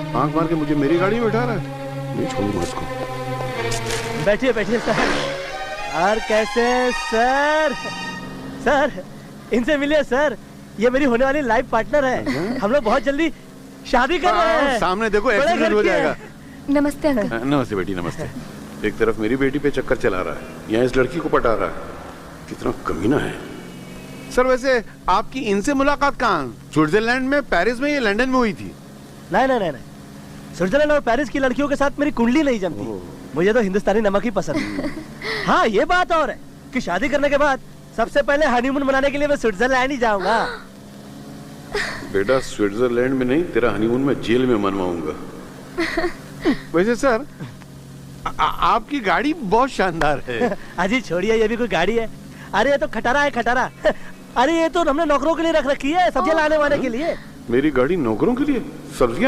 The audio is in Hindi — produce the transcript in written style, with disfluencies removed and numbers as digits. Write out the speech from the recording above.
आंख मार के मुझे मेरी गाड़ी में बैठा रहा है। नहीं छोड़ूंगा इसको। बैठिए बैठिए सर। और कैसे सर? सर इनसे मिलिए सर, ये मेरी होने वाली लाइफ पार्टनर है। हम लोग बहुत जल्दी शादी कर रहे हैं। सामने देखो एक्सीडेंट हो जाएगा। नमस्ते अंकल। नमस्ते बेटी नमस्ते। एक तरफ मेरी बेटी पे चक्कर चला रहा है, यहाँ इस लड़की को पटा रहा है। कितना कमीना है। सर वैसे आपकी इनसे मुलाकात कहाँ? स्विट्जरलैंड में, पेरिस में या लंदन में हुई थी? नहीं नहीं नहीं, स्विट्जरलैंड और पेरिस की लड़कियों के साथ मेरी कुंडली नहीं जमती। मुझे तो हिंदुस्तानी नमक ही पसंद है। हाँ ये बात और है कि शादी करने के बाद सबसे पहले हनीमून मनाने के लिए मैं स्विट्जरलैंड ही जाऊंगा। बेटा स्विट्जरलैंड में नहीं, तेरा हनीमून मैं जेल में मनवाऊंगा। वैसे सर आपकी गाड़ी बहुत शानदार है। अजी छोड़िए, ये भी कोई गाड़ी है? अरे ये तो खटारा है, खटारा। अरे ये तो हमने नौकरों के लिए रख रखी है, सब्जियां लाने वाले के लिए। मेरी गाड़ी नौकरों के लिए? सब्जियां